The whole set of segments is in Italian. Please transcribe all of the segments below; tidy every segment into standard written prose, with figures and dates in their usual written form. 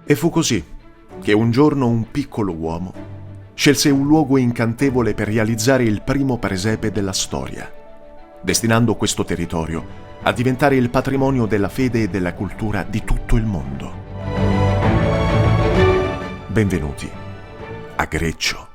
E fu così che un giorno un piccolo uomo scelse un luogo incantevole per realizzare il primo presepe della storia, destinando questo territorio a diventare il patrimonio della fede e della cultura di tutto il mondo. Benvenuti a Greccio.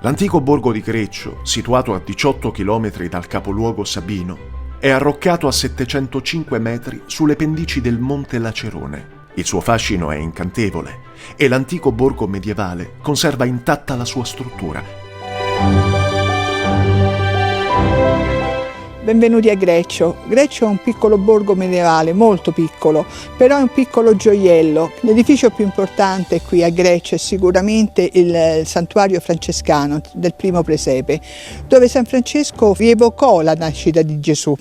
L'antico borgo di Greccio, situato a 18 km dal capoluogo sabino, è arroccato a 705 metri sulle pendici del Monte Lacerone. Il suo fascino è incantevole e l'antico borgo medievale conserva intatta la sua struttura. Benvenuti a Greccio. Greccio è un piccolo borgo medievale, molto piccolo, però è un piccolo gioiello. L'edificio più importante qui a Greccio è sicuramente il santuario francescano del primo presepe, dove San Francesco rievocò la nascita di Gesù.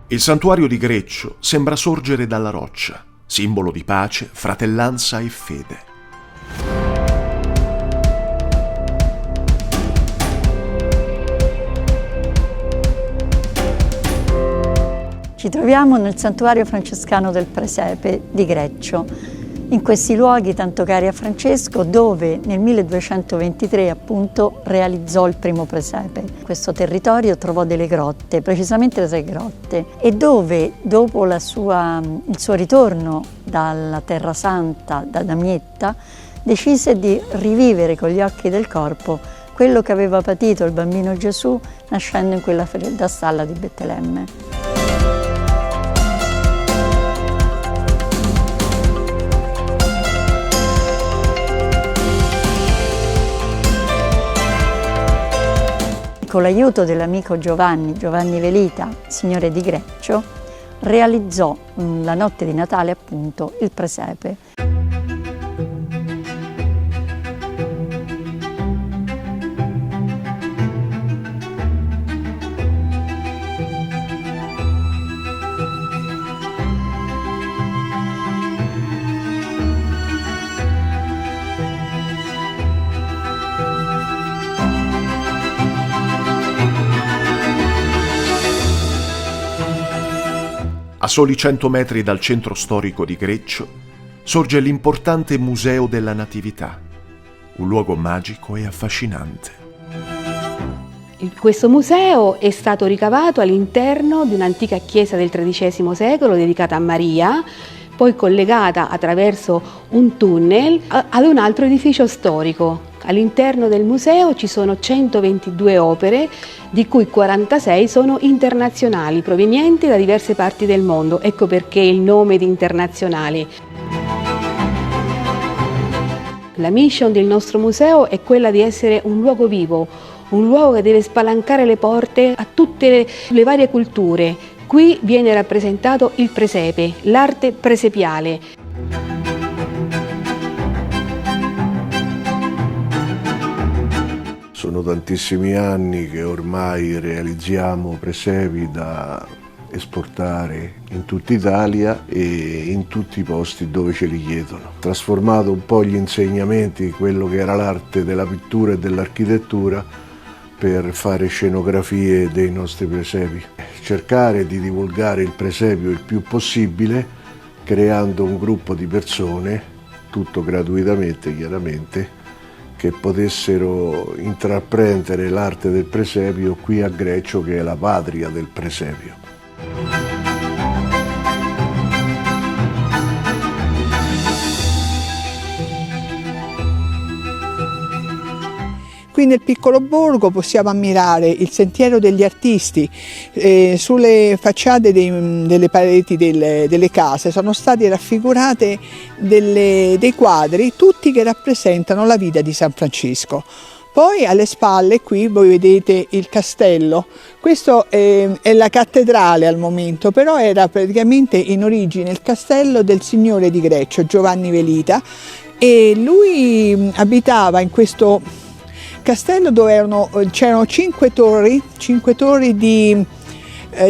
Il santuario di Greccio sembra sorgere dalla roccia, simbolo di pace, fratellanza e fede. Ci troviamo nel santuario francescano del Presepe di Greccio, in questi luoghi tanto cari a Francesco, dove nel 1223 appunto realizzò il primo presepe. Questo territorio trovò delle grotte, precisamente 3 grotte, e dove dopo il suo ritorno dalla Terra Santa, da Damietta, decise di rivivere con gli occhi del corpo quello che aveva patito il bambino Gesù nascendo in quella fredda stalla di Betlemme. Con l'aiuto dell'amico Giovanni Velita, signore di Greccio, realizzò la notte di Natale appunto il presepe. A soli 100 metri dal centro storico di Greccio sorge l'importante Museo della Natività, un luogo magico e affascinante. Questo museo è stato ricavato all'interno di un'antica chiesa del XIII secolo dedicata a Maria, poi collegata attraverso un tunnel ad un altro edificio storico. All'interno del museo ci sono 122 opere, di cui 46 sono internazionali, provenienti da diverse parti del mondo. Ecco perché il nome di internazionali. La mission del nostro museo è quella di essere un luogo vivo, un luogo che deve spalancare le porte a tutte le varie culture. Qui viene rappresentato il presepe, l'arte presepiale. Sono tantissimi anni che ormai realizziamo presepi da esportare in tutta Italia e in tutti i posti dove ce li chiedono. Trasformato un po' gli insegnamenti di quello che era l'arte della pittura e dell'architettura per fare scenografie dei nostri presepi. Cercare di divulgare il presepio il più possibile, creando un gruppo di persone, tutto gratuitamente chiaramente, che potessero intraprendere l'arte del presepio qui a Greccio, che è la patria del presepio. Qui nel piccolo borgo possiamo ammirare il sentiero degli artisti. Sulle facciate delle pareti delle case sono stati raffigurati dei quadri, tutti che rappresentano la vita di San Francesco. Poi alle spalle qui voi vedete il castello. Questo è la cattedrale al momento, però era praticamente in origine il castello del signore di Greccio, Giovanni Velita, e lui abitava in questo castello dove c'erano 5 torri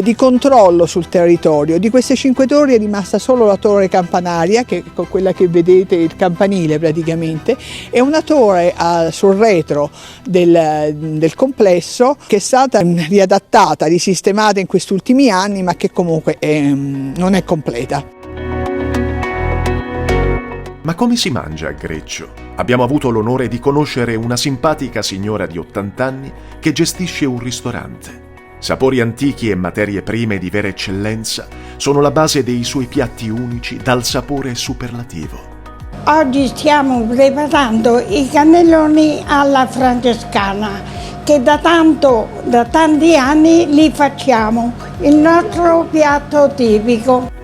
di controllo sul territorio. Di queste 5 torri è rimasta solo la torre campanaria, che è quella che vedete, il campanile praticamente, e una torre sul retro del complesso che è stata riadattata, risistemata in questi ultimi anni, ma che comunque non è completa. Ma come si mangia a Greccio? Abbiamo avuto l'onore di conoscere una simpatica signora di 80 anni che gestisce un ristorante. Sapori antichi e materie prime di vera eccellenza sono la base dei suoi piatti unici dal sapore superlativo. Oggi stiamo preparando i cannelloni alla francescana, che da tanti anni li facciamo, il nostro piatto tipico.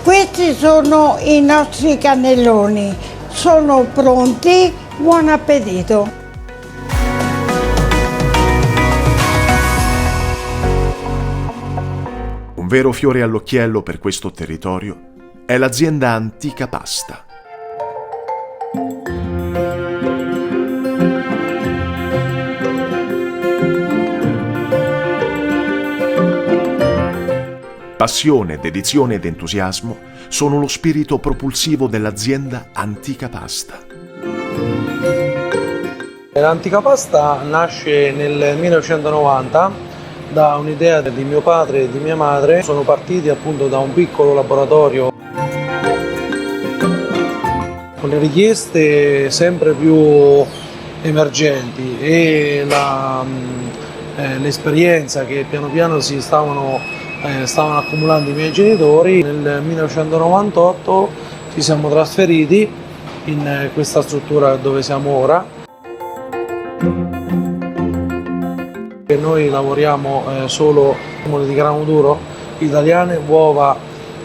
Questi sono i nostri cannelloni, sono pronti, buon appetito! Un vero fiore all'occhiello per questo territorio è l'azienda Antica Pasta. Passione, dedizione ed entusiasmo sono lo spirito propulsivo dell'azienda Antica Pasta. L'Antica Pasta nasce nel 1990 da un'idea di mio padre e di mia madre. Sono partiti appunto da un piccolo laboratorio con le richieste sempre più emergenti e l'esperienza che piano piano stavano accumulando i miei genitori. Nel 1998 ci siamo trasferiti in questa struttura dove siamo ora. E noi lavoriamo solo di grano duro italiane, uova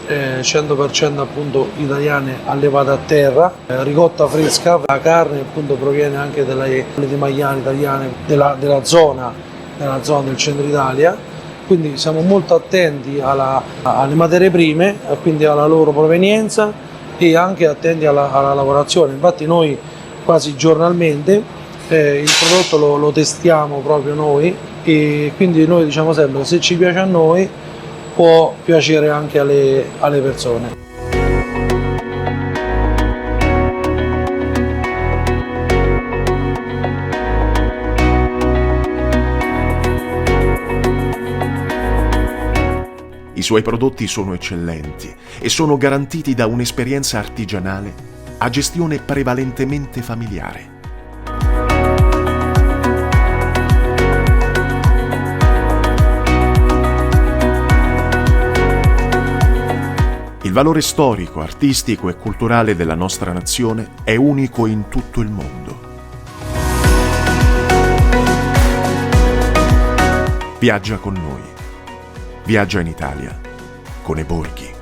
100% appunto italiane allevate a terra, ricotta fresca. La carne appunto proviene anche dalle maiali italiane della zona del centro Italia. Quindi siamo molto attenti alle materie prime, quindi alla loro provenienza e anche attenti alla lavorazione. Infatti noi quasi giornalmente il prodotto lo testiamo proprio noi, e quindi noi diciamo sempre: se ci piace a noi può piacere anche alle persone. I suoi prodotti sono eccellenti e sono garantiti da un'esperienza artigianale a gestione prevalentemente familiare. Il valore storico, artistico e culturale della nostra nazione è unico in tutto il mondo. Viaggia con noi. Viaggia in Italia con i Borghi.